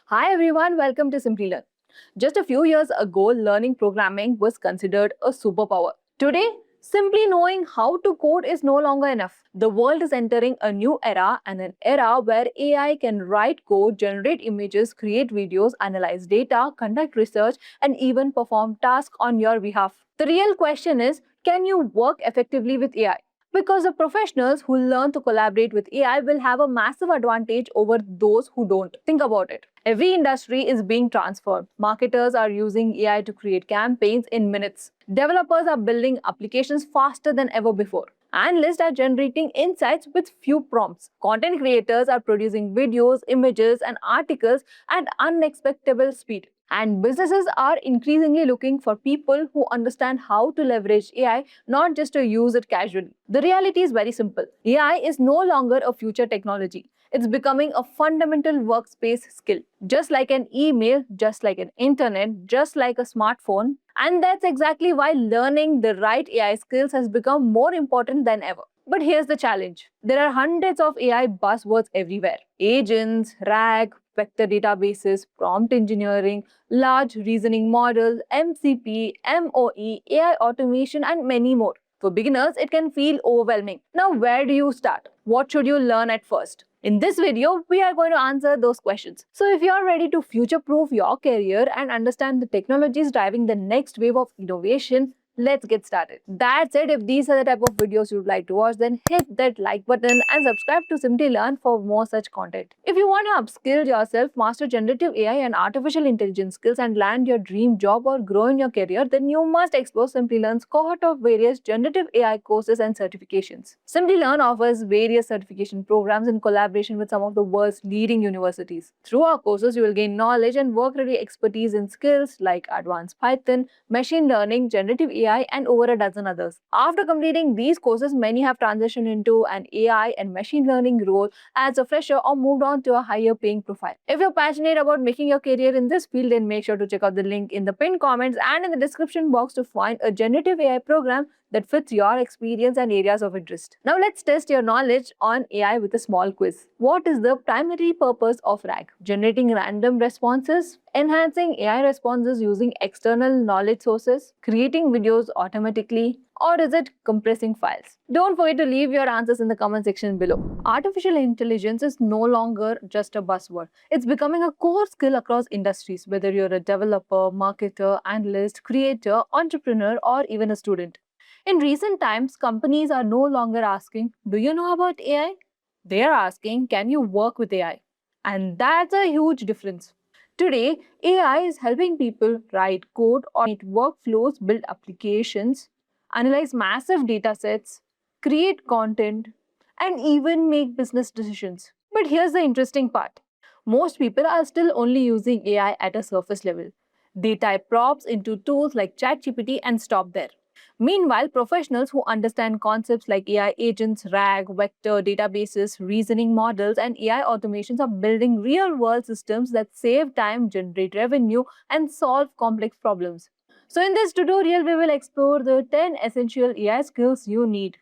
Hi everyone, welcome to Simply Learn. Just a few years ago, learning programming was considered a superpower. Today, simply knowing how to code is no longer enough. The world is entering a new era, and an era where AI can write code, generate images, create videos, analyze data, conduct research, and even perform tasks on your behalf. The real question is, can you work effectively with AI? Because the professionals who learn to collaborate with AI will have a massive advantage over those who don't. Think about it. Every industry is being transformed. Marketers are using AI to create campaigns in minutes. Developers are building applications faster than ever before. Analysts are generating insights with few prompts. Content creators are producing videos, images, and articles at unexpected speed. And businesses are increasingly looking for people who understand how to leverage AI, not just to use it casually. The reality is very simple. AI is no longer a future technology. It's becoming a fundamental workspace skill. Just like an email, just like an internet, just like a smartphone. And that's exactly why learning the right AI skills has become more important than ever. But here's the challenge. There are hundreds of AI buzzwords everywhere. Agents, RAG, vector databases, prompt engineering, large reasoning models, MCP, MOE, AI automation, and many more. For beginners, it can feel overwhelming. Now, where do you start? What should you learn at first? In this video, we are going to answer those questions. So if you are ready to future-proof your career and understand the technologies driving the next wave of innovation, let's get started. That's it. If these are the type of videos you'd like to watch, then hit that like button and subscribe to Simply Learn for more such content. If you want to upskill yourself, master generative AI and artificial intelligence skills and land your dream job or grow in your career, then you must explore Simply Learn's cohort of various generative AI courses and certifications. Simply Learn offers various certification programs in collaboration with some of the world's leading universities. Through our courses, you will gain knowledge and work-ready expertise in skills like advanced Python, machine learning, generative AI, and over a dozen others. After completing these courses, many have transitioned into an AI and machine learning role as a fresher or moved on to a higher paying profile. If you're passionate about making your career in this field, then make sure to check out the link in the pinned comments and in the description box to find a generative AI program that fits your experience and areas of interest. Now let's test your knowledge on AI with a small quiz. What is the primary purpose of RAG? Generating random responses? Enhancing AI responses using external knowledge sources? Creating videos automatically? Or is it compressing files? Don't forget to leave your answers in the comment section below. Artificial intelligence is no longer just a buzzword. It's becoming a core skill across industries, whether you're a developer, marketer, analyst, creator, entrepreneur, or even a student. In recent times, companies are no longer asking, do you know about AI? They are asking, can you work with AI? And that's a huge difference. Today, AI is helping people write code, automate workflows, build applications, analyze massive data sets, create content, and even make business decisions. But here's the interesting part. Most people are still only using AI at a surface level. They type prompts into tools like ChatGPT and stop there. Meanwhile, professionals who understand concepts like AI agents, RAG, vector databases, reasoning models, and AI automations are building real-world systems that save time, generate revenue, and solve complex problems. So in this tutorial, we will explore the 10 essential AI skills you need,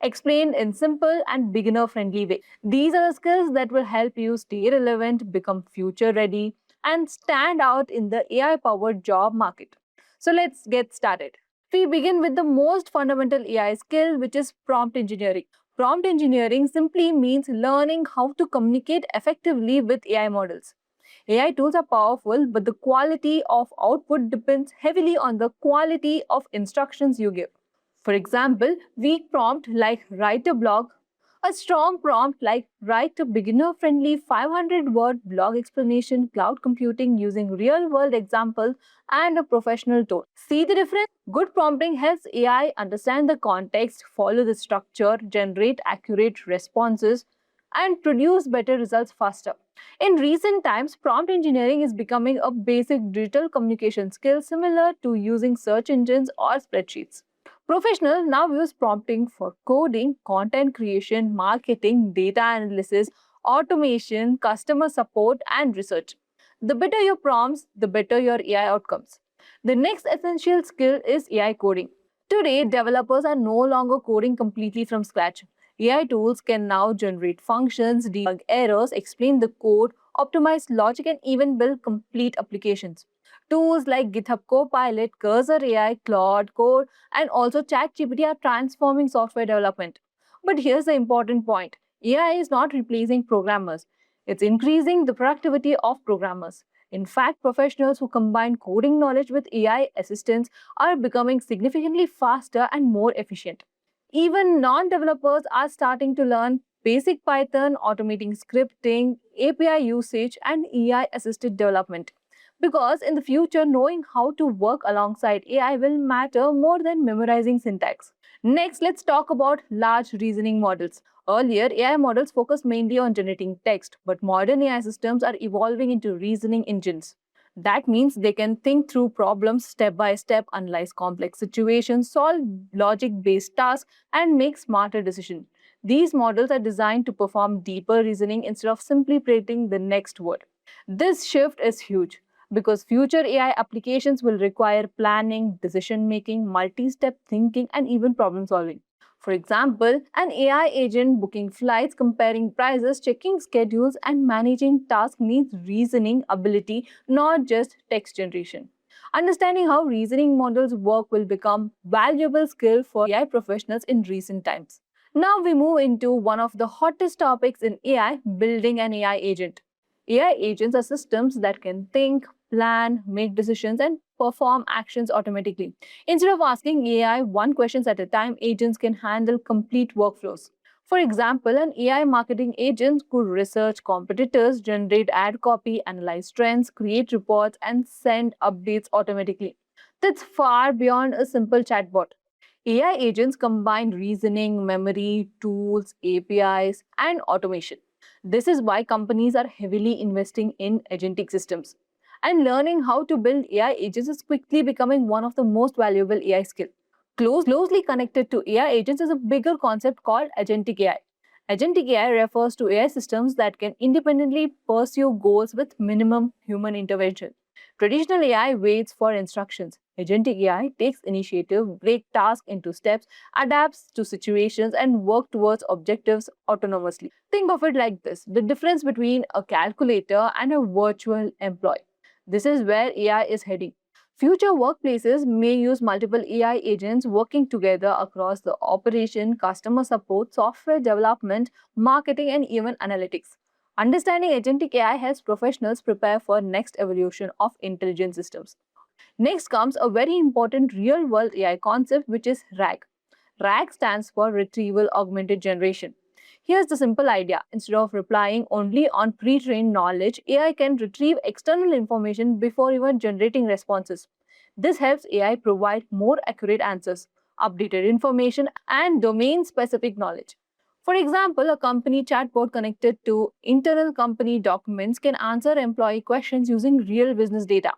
explained in simple and beginner-friendly way. These are the skills that will help you stay relevant, become future-ready, and stand out in the AI-powered job market. So let's get started. We begin with the most fundamental AI skill, which is prompt engineering. Prompt engineering simply means learning how to communicate effectively with AI models. AI tools are powerful, but the quality of output depends heavily on the quality of instructions you give. For example, weak prompt like write a blog, a strong prompt like write a beginner-friendly 500-word blog explanation, cloud computing using real-world examples, and a professional tone. See the difference? Good prompting helps AI understand the context, follow the structure, generate accurate responses, and produce better results faster. In recent times, prompt engineering is becoming a basic digital communication skill similar to using search engines or spreadsheets. Professionals now use prompting for coding, content creation, marketing, data analysis, automation, customer support, and research. The better your prompts, the better your AI outcomes. The next essential skill is AI coding. Today, developers are no longer coding completely from scratch. AI tools can now generate functions, debug errors, explain the code, optimize logic, and even build complete applications. Tools like GitHub Copilot, Cursor AI, Claude Code, and also ChatGPT are transforming software development. But here's the important point: AI is not replacing programmers, it's increasing the productivity of programmers. In fact, professionals who combine coding knowledge with AI assistance are becoming significantly faster and more efficient. Even non developers are starting to learn basic Python, automating scripting, API usage, and AI assisted development. Because in the future, knowing how to work alongside AI will matter more than memorizing syntax. Next, let's talk about large reasoning models. Earlier, AI models focused mainly on generating text, but modern AI systems are evolving into reasoning engines. That means they can think through problems step by step, analyze complex situations, solve logic based tasks, and make smarter decisions. These models are designed to perform deeper reasoning instead of simply predicting the next word. This shift is huge because future AI applications will require planning, decision making, multi step thinking, and even problem solving. For example, an AI agent booking flights, comparing prices, checking schedules, and managing tasks needs reasoning ability, not just text generation. Understanding how reasoning models work will become valuable skill for AI professionals in recent times. Now we move into one of the hottest topics in AI, building an AI agent. AI agents are systems that can think, plan, make decisions, and perform actions automatically. Instead of asking AI one question at a time, agents can handle complete workflows. For example, an AI marketing agent could research competitors, generate ad copy, analyze trends, create reports, and send updates automatically. That's far beyond a simple chatbot. AI agents combine reasoning, memory, tools, APIs, and automation. This is why companies are heavily investing in agentic systems. And learning how to build AI agents is quickly becoming one of the most valuable AI skills. Closely connected to AI agents is a bigger concept called agentic AI. Agentic AI refers to AI systems that can independently pursue goals with minimum human intervention. Traditional AI waits for instructions. Agentic AI takes initiative, breaks tasks into steps, adapts to situations, and works towards objectives autonomously. Think of it like this: the difference between a calculator and a virtual employee. This is where AI is heading. Future workplaces may use multiple AI agents working together across the operation, customer support, software development, marketing, and even analytics. Understanding agentic AI helps professionals prepare for next evolution of intelligent systems. Next comes a very important real-world AI concept, which is RAG. RAG stands for Retrieval Augmented Generation. Here's the simple idea: instead of relying only on pre-trained knowledge, AI can retrieve external information before even generating responses. This helps AI provide more accurate answers, updated information, and domain-specific knowledge. For example, a company chatbot connected to internal company documents can answer employee questions using real business data.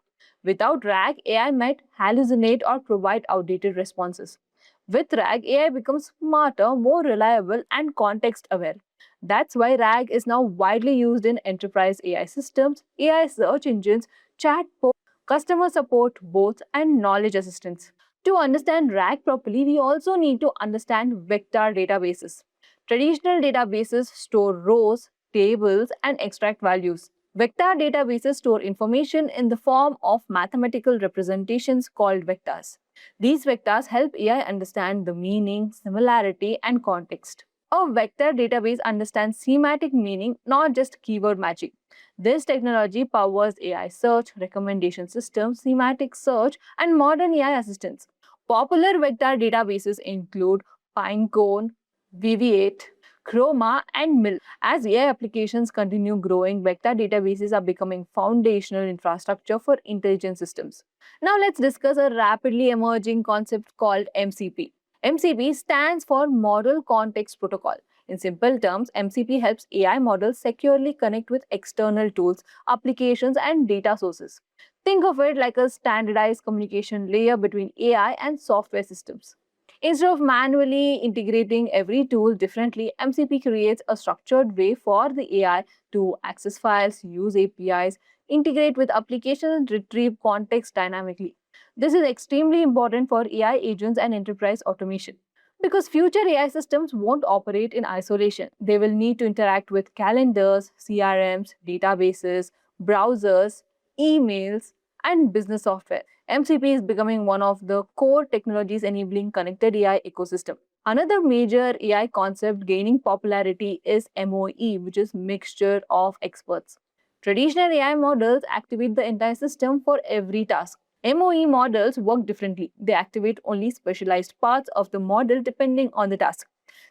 Without RAG, AI might hallucinate or provide outdated responses. With RAG, AI becomes smarter, more reliable, and context aware. That's why RAG is now widely used in enterprise AI systems, AI search engines, chatbots, customer support bots, and knowledge assistants. To understand RAG properly, we also need to understand vector databases. Traditional databases store rows, tables, and extract values. Vector databases store information in the form of mathematical representations called vectors. These vectors help AI understand the meaning, similarity, and context. A vector database understands semantic meaning, not just keyword matching. This technology powers AI search, recommendation systems, semantic search, and modern AI assistants. Popular vector databases include Pinecone, Viviate, Chroma, and Mill. As AI applications continue growing, vector databases are becoming foundational infrastructure for intelligent systems. Now let's discuss a rapidly emerging concept called MCP. MCP stands for Model Context Protocol. In simple terms, MCP helps AI models securely connect with external tools, applications, and data sources. Think of it like a standardized communication layer between AI and software systems. Instead of manually integrating every tool differently, MCP creates a structured way for the AI to access files, use APIs, integrate with applications, and retrieve context dynamically. This is extremely important for AI agents and enterprise automation. Because future AI systems won't operate in isolation. They will need to interact with calendars, CRMs, databases, browsers, emails, and business software. MCP is becoming one of the core technologies enabling connected AI ecosystem. Another major AI concept gaining popularity is MOE, which is mixture of experts. Traditional AI models activate the entire system for every task. MOE models work differently. They activate only specialized parts of the model depending on the task.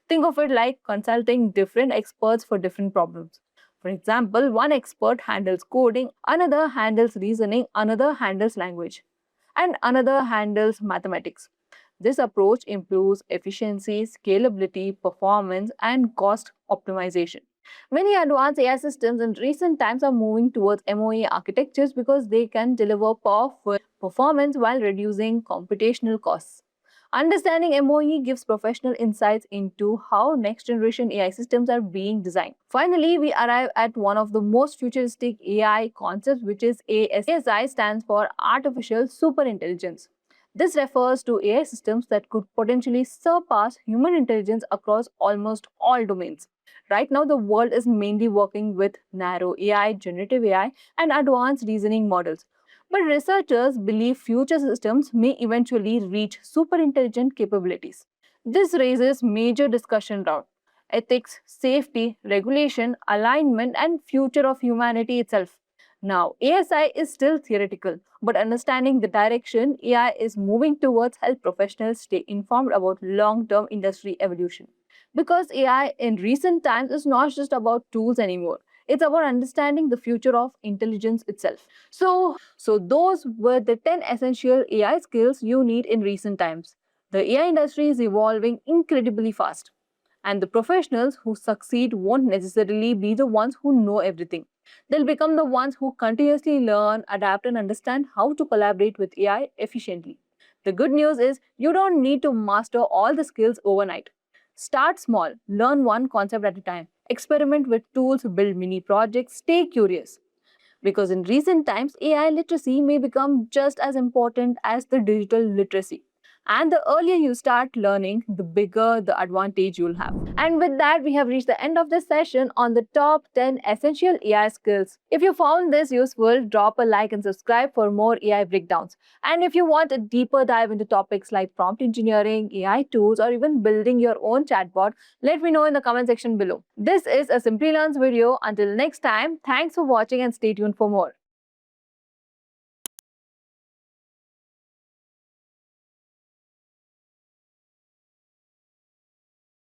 Think of it like consulting different experts for different problems. For example, one expert handles coding, another handles reasoning, another handles language, and another handles mathematics. This approach improves efficiency, scalability, performance, and cost optimization. Many advanced AI systems in recent times are moving towards MOA architectures because they can deliver powerful performance while reducing computational costs. Understanding MOE gives professional insights into how next generation AI systems are being designed. Finally, we arrive at one of the most futuristic AI concepts, which is ASI. ASI stands for Artificial Superintelligence. This refers to AI systems that could potentially surpass human intelligence across almost all domains. Right now, the world is mainly working with narrow AI, generative AI, and advanced reasoning models. But researchers believe future systems may eventually reach superintelligent capabilities. This raises major discussion around ethics, safety, regulation, alignment, and future of humanity itself. Now, ASI is still theoretical, but understanding the direction AI is moving towards help professionals stay informed about long-term industry evolution. Because AI in recent times is not just about tools anymore. It's about understanding the future of intelligence itself. So those were the 10 essential AI skills you need in recent times. The AI industry is evolving incredibly fast, and the professionals who succeed won't necessarily be the ones who know everything. They'll become the ones who continuously learn, adapt, and understand how to collaborate with AI efficiently. The good news is you don't need to master all the skills overnight. Start small, learn one concept at a time, experiment with tools, build mini projects, stay curious. Because in recent times, AI literacy may become just as important as the digital literacy. And the earlier you start learning, the bigger the advantage you'll have. And with that, we have reached the end of this session on the top 10 essential AI skills. If you found this useful, drop a like and subscribe for more AI breakdowns. And if you want a deeper dive into topics like prompt engineering, AI tools, or even building your own chatbot, let me know in the comment section below. This is a Simply Learns video. Until next time, thanks for watching and stay tuned for more.